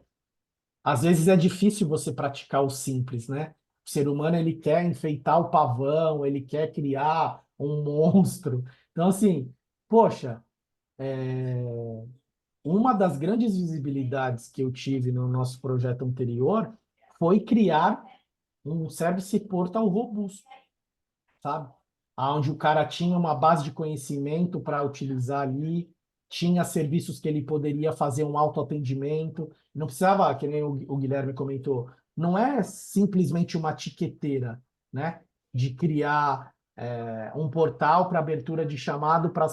Às vezes é difícil você praticar o simples, né? O ser humano ele quer enfeitar o pavão, ele quer criar um monstro. Então, assim, poxa, uma das grandes visibilidades que eu tive no nosso projeto anterior foi criar um service portal robusto, sabe? Onde o cara tinha uma base de conhecimento para utilizar ali, tinha serviços que ele poderia fazer um autoatendimento, não precisava, que nem o Guilherme comentou, não é simplesmente uma tiqueteira, né? De criar um portal para abertura de chamado para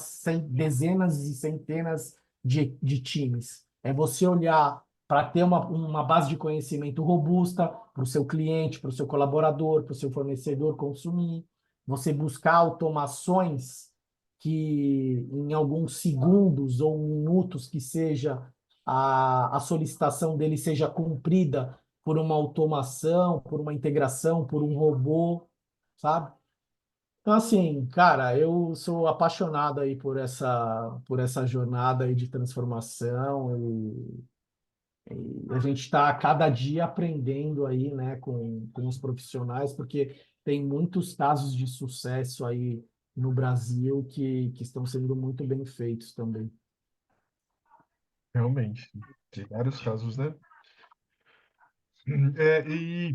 dezenas e centenas de times. É você olhar para ter uma base de conhecimento robusta para o seu cliente, para o seu colaborador, para o seu fornecedor consumir, você buscar automações que em alguns segundos ou minutos que seja a solicitação dele seja cumprida por uma automação, por uma integração, por um robô, sabe? Então, assim, cara, eu sou apaixonado aí por essa jornada aí de transformação e a gente está cada dia aprendendo aí, né, com os profissionais, porque tem muitos casos de sucesso aí no Brasil que estão sendo muito bem feitos também. Realmente. Tem vários casos, né? E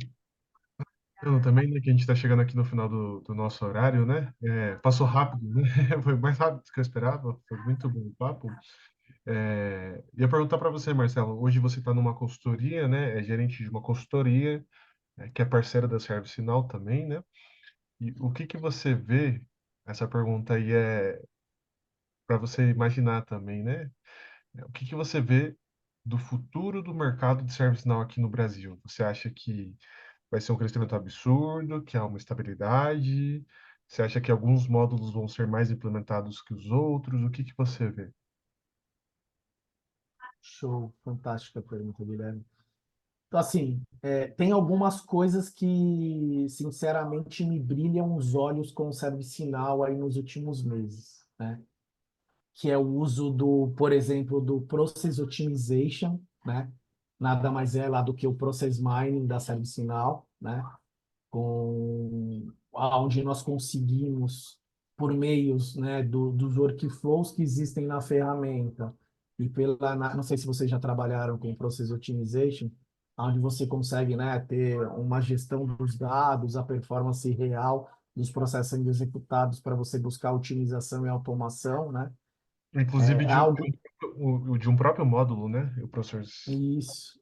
também, né, que a gente está chegando aqui no final do nosso horário, né? Passou rápido, né? Foi mais rápido do que eu esperava. Foi muito bom o papo. Ia perguntar para você, Marcelo. Hoje você está numa consultoria, né? É gerente de uma consultoria, que é parceira da ServiceNow também, né? E o que que você vê? Essa pergunta aí é para você imaginar também, né? O que que você vê do futuro do mercado de ServiceNow aqui no Brasil? Você acha que vai ser um crescimento absurdo, que há uma estabilidade? Você acha que alguns módulos vão ser mais implementados que os outros? O que que você vê? Show, fantástica pergunta, Guilherme. Então, assim, tem algumas coisas que, sinceramente, me brilham os olhos com o ServiceNow aí nos últimos meses, né? Que é o uso do, por exemplo, do Process Optimization, né? Nada mais é lá do que o Process Mining da ServiceNow, né? Onde nós conseguimos, por meios, né, dos workflows que existem na ferramenta e não sei se vocês já trabalharam com Process Optimization, onde você consegue, né, ter uma gestão dos dados, a performance real dos processos sendo executados para você buscar otimização e automação, né? Inclusive É algo de um próprio módulo, né? O professor. isso,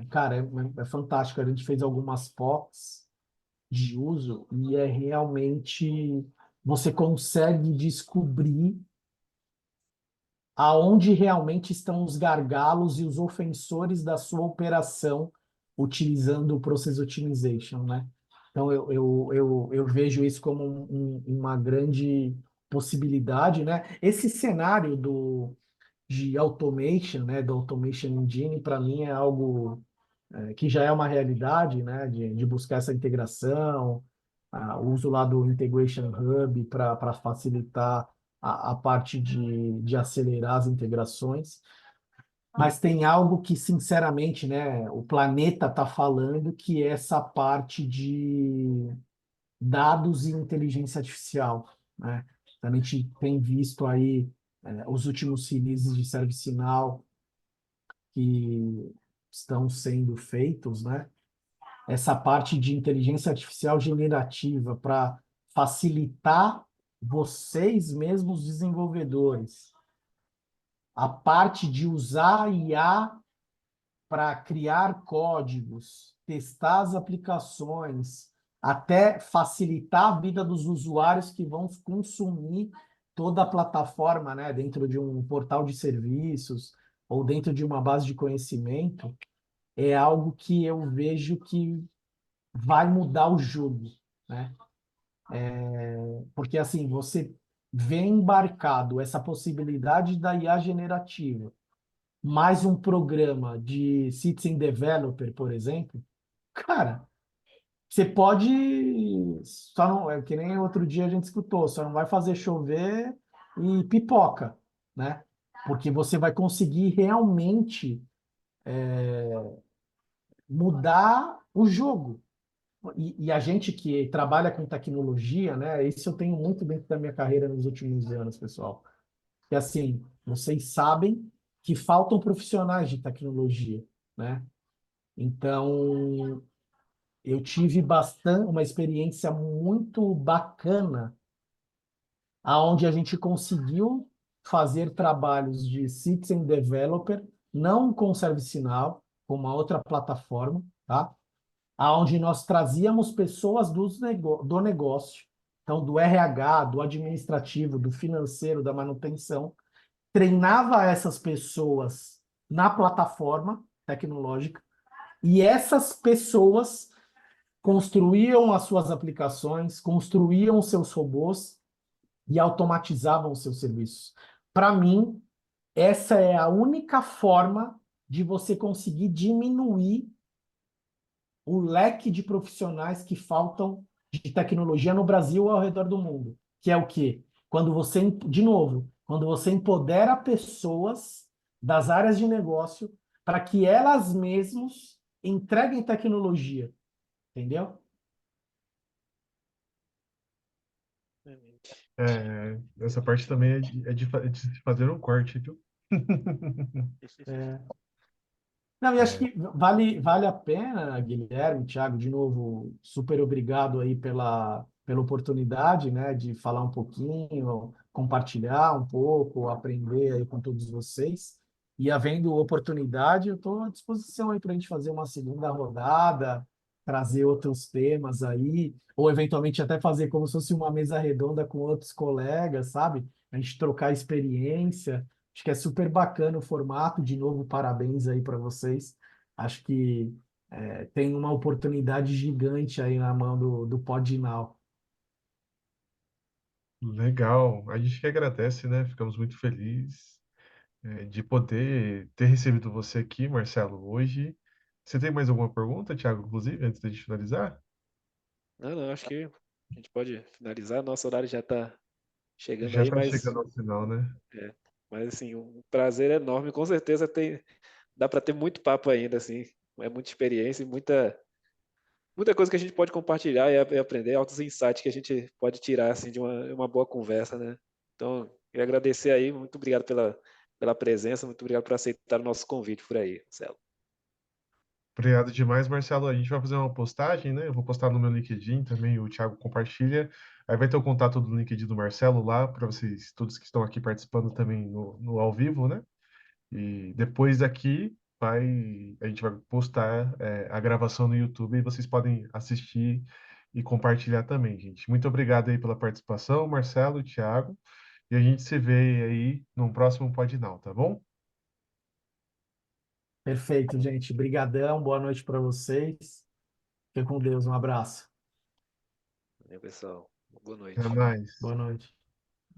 cara, é fantástico. A gente fez algumas POCs de uso e é realmente você consegue descobrir aonde realmente estão os gargalos e os ofensores da sua operação utilizando o Process Optimization, né? Então, eu vejo isso como uma grande possibilidade, né? Esse cenário de automation, né, do Automation Engine, para mim é algo que já é uma realidade, né, de buscar essa integração, o uso lá do Integration Hub para facilitar a parte de acelerar as integrações. Mas tem algo que, sinceramente, né, o planeta está falando, que é essa parte de dados e inteligência artificial, né? A gente tem visto aí os últimos releases de ServiceNow que estão sendo feitos, né? Essa parte de inteligência artificial generativa para facilitar vocês mesmos desenvolvedores. A parte de usar a IA para criar códigos, testar as aplicações, até facilitar a vida dos usuários que vão consumir toda a plataforma, né, dentro de um portal de serviços ou dentro de uma base de conhecimento, é algo que eu vejo que vai mudar o jogo, né? Porque assim, você vê embarcado essa possibilidade da IA generativa, mais um programa de Citizen Developer, por exemplo, cara, você pode, só não, é que nem outro dia a gente escutou, só não vai fazer chover e pipoca, né? Porque você vai conseguir realmente mudar o jogo. E a gente que trabalha com tecnologia, né? Isso eu tenho muito dentro da minha carreira nos últimos anos, pessoal. Que assim, vocês sabem que faltam profissionais de tecnologia, né? Então, eu tive bastante uma experiência muito bacana, aonde a gente conseguiu fazer trabalhos de citizen developer, não com ServiceNow, com uma outra plataforma, tá? Aonde nós trazíamos pessoas do negócio, então do RH, do administrativo, do financeiro, da manutenção, treinava essas pessoas na plataforma tecnológica e essas pessoas construíam as suas aplicações, construíam os seus robôs e automatizavam os seus serviços. Para mim, essa é a única forma de você conseguir diminuir o leque de profissionais que faltam de tecnologia no Brasil ou ao redor do mundo, que é o quê? Quando você, de novo, quando você empodera pessoas das áreas de negócio para que elas mesmas entreguem tecnologia, entendeu? Essa parte também é de se fazer um corte, viu? É. Não, e acho É, que vale a pena, Guilherme, Thiago, de novo, super obrigado aí pela oportunidade, né, de falar um pouquinho, compartilhar um pouco, aprender aí com todos vocês. E havendo oportunidade, eu estou à disposição aí para a gente fazer uma segunda rodada, trazer outros temas aí, ou eventualmente até fazer como se fosse uma mesa redonda com outros colegas, sabe? A gente trocar experiência. Acho que é super bacana o formato. De novo, parabéns aí para vocês. Acho que tem uma oportunidade gigante aí na mão do Podinal. legal. A gente que agradece, né? Ficamos muito felizes, de poder ter recebido você aqui, Marcelo, hoje. Você tem mais alguma pergunta, Thiago, inclusive, antes de finalizar? Não, não, acho que a gente pode finalizar. Nosso horário já está chegando Já aí, está mas, chegando ao final, né? é, mas assim, um prazer enorme. Com certeza dá para ter muito papo ainda, assim. É muita experiência e muita coisa que a gente pode compartilhar e aprender, altos insights que a gente pode tirar assim de uma boa conversa, né? Então, queria agradecer aí, muito obrigado pela presença, muito obrigado por aceitar o nosso convite por aí, Marcelo. Obrigado demais, Marcelo. A gente vai fazer uma postagem, né? Eu vou postar no meu LinkedIn também, o Thiago compartilha. Aí vai ter o contato do LinkedIn do Marcelo lá, para vocês, todos que estão aqui participando também no ao vivo, né? E depois daqui a gente vai postar a gravação no YouTube e vocês podem assistir e compartilhar também, gente. Muito obrigado aí pela participação, Marcelo, Thiago. E a gente se vê aí num próximo Podinal, tá bom? Perfeito, gente. Brigadão, boa noite para vocês. Fique com Deus, um abraço. Valeu, pessoal. Boa Até noite. mais. Boa noite.